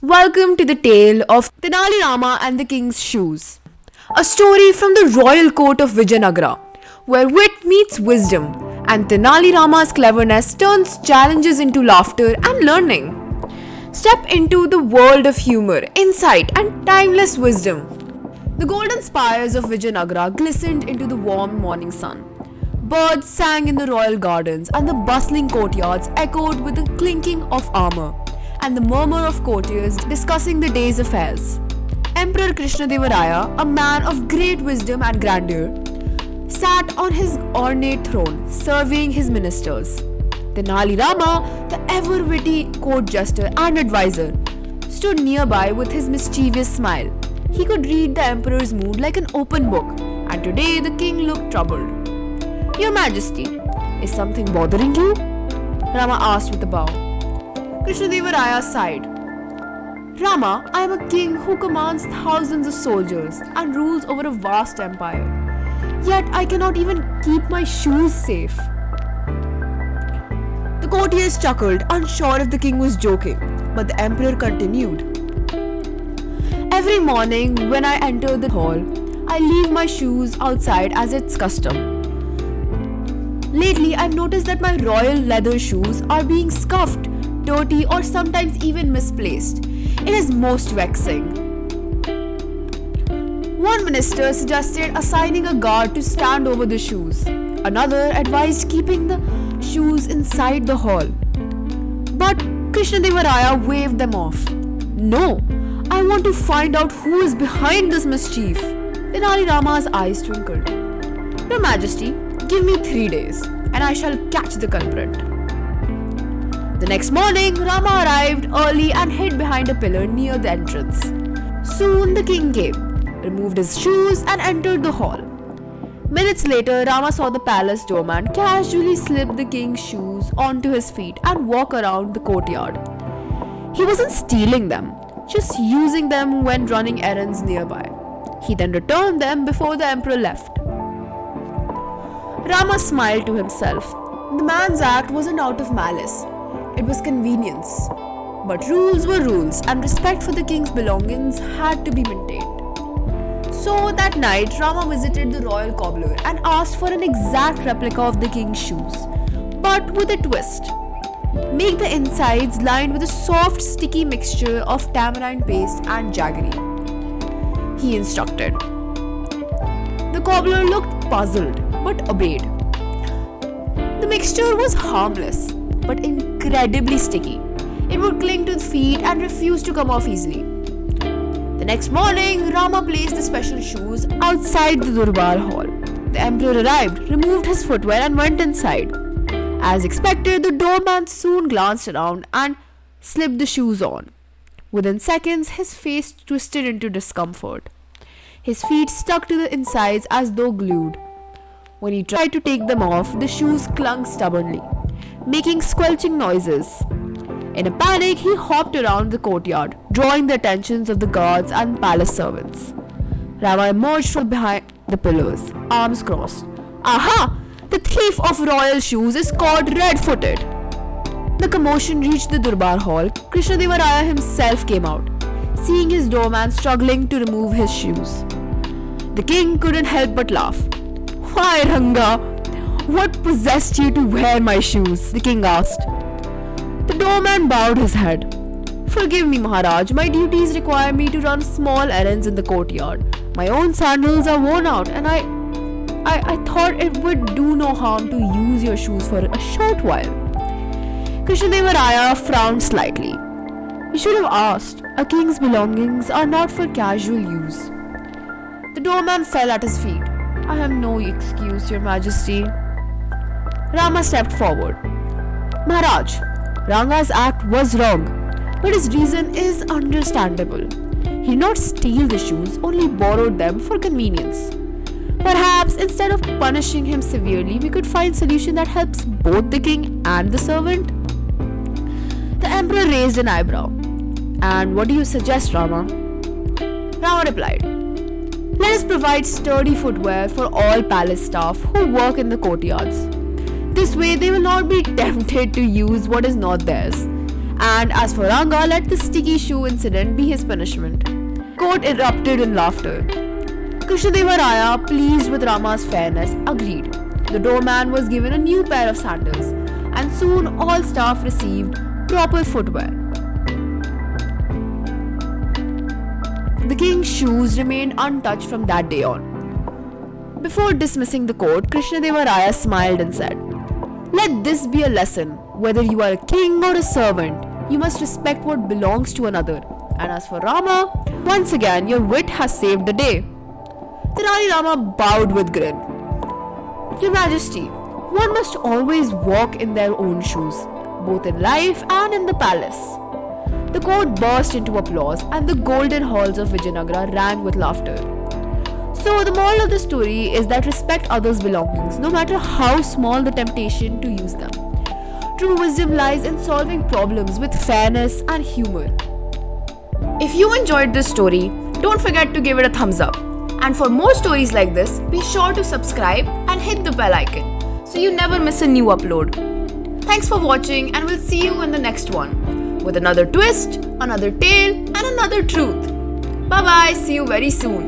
Welcome to the tale of Tenali Rama and the King's Shoes. A story from the royal court of Vijayanagara, where wit meets wisdom and Tenali Rama's cleverness turns challenges into laughter and learning. Step into the world of humor, insight, and timeless wisdom. The golden spires of Vijayanagara glistened into the warm morning sun. Birds sang in the royal gardens, and the bustling courtyards echoed with the clinking of armor and the murmur of courtiers discussing the day's affairs. Emperor Krishnadevaraya, a man of great wisdom and grandeur, sat on his ornate throne, surveying his ministers. Tenali Rama, the ever-witty court jester and advisor, stood nearby with his mischievous smile. He could read the emperor's mood like an open book, and today the king looked troubled. "Your Majesty, is something bothering you?" Rama asked with a bow. Krishnadevaraya sighed. "Rama, I am a king who commands thousands of soldiers and rules over a vast empire. Yet I cannot even keep my shoes safe." The courtiers chuckled, unsure if the king was joking, but the emperor continued. "Every morning when I enter the hall, I leave my shoes outside as it's custom. Lately, I've noticed that my royal leather shoes are being scuffed, dirty, or sometimes even misplaced. It is most vexing." One minister suggested assigning a guard to stand over the shoes. Another advised keeping the shoes inside the hall. But Krishnadevaraya waved them off. "No, I want to find out who is behind this mischief." Tenali Rama's eyes twinkled. "Your Majesty, give me 3 days, and I shall catch the culprit." The next morning, Rama arrived early and hid behind a pillar near the entrance. Soon the king came, removed his shoes, and entered the hall. Minutes later, Rama saw the palace doorman casually slip the king's shoes onto his feet and walk around the courtyard. He wasn't stealing them, just using them when running errands nearby. He then returned them before the emperor left. Rama smiled to himself. The man's act wasn't out of malice. It was convenience. But rules were rules, and respect for the king's belongings had to be maintained. So that night, Rama visited the royal cobbler and asked for an exact replica of the king's shoes, but with a twist. Make the insides lined with a soft, sticky mixture of tamarind paste and jaggery, he instructed. The cobbler looked puzzled, but obeyed. The mixture was harmless, but incredibly sticky. It would cling to the feet and refuse to come off easily. The next morning, Rama placed the special shoes outside the Durbar hall. The emperor arrived, removed his footwear, and went inside. As expected, the doorman soon glanced around and slipped the shoes on. Within seconds, his face twisted into discomfort. His feet stuck to the insides as though glued. When he tried to take them off, the shoes clung stubbornly, making squelching noises. In a panic, he hopped around the courtyard, drawing the attentions of the guards and palace servants. Rama emerged from behind the pillars, arms crossed. "Aha! The thief of royal shoes is caught red-footed." The commotion reached the Durbar hall. Krishnadevaraya himself came out, seeing his doorman struggling to remove his shoes. The king couldn't help but laugh. "Why, Ranga? What possessed you to wear my shoes?" the king asked. The doorman bowed his head. "Forgive me, Maharaj. My duties require me to run small errands in the courtyard. My own sandals are worn out, and I thought it would do no harm to use your shoes for a short while." Krishnadevaraya frowned slightly. "You should have asked. A king's belongings are not for casual use." The doorman fell at his feet. "I have no excuse, Your Majesty." Rama stepped forward. "Maharaj, Ranga's act was wrong, but his reason is understandable. He did not steal the shoes, only borrowed them for convenience. Perhaps instead of punishing him severely, we could find a solution that helps both the king and the servant." The emperor raised an eyebrow. "And what do you suggest, Rama?" Rama replied, "Let us provide sturdy footwear for all palace staff who work in the courtyards. This way, they will not be tempted to use what is not theirs, And as for Ranga, let the sticky shoe incident be his punishment. Court erupted in laughter. Krishnadeva, pleased with Rama's fairness, agreed. The doorman was given a new pair of sandals, and soon all staff received proper footwear. The king's shoes remained untouched from that day on. Before dismissing the court, Krishnadeva Raya smiled and said, "Let this be a lesson. Whether you are a king or a servant, you must respect what belongs to another. And as for Rama, once again your wit has saved the day." The Rani Rama bowed with grin. "Your Majesty, one must always walk in their own shoes, both in life and in the palace." The court burst into applause and the golden halls of Vijayanagara rang with laughter. So the moral of the story is that respect others' belongings, no matter how small the temptation to use them. True wisdom lies in solving problems with fairness and humor. If you enjoyed this story, don't forget to give it a thumbs up. And for more stories like this, be sure to subscribe and hit the bell icon so you never miss a new upload. Thanks for watching, and we'll see you in the next one with another twist, another tale, and another truth. Bye bye, see you very soon.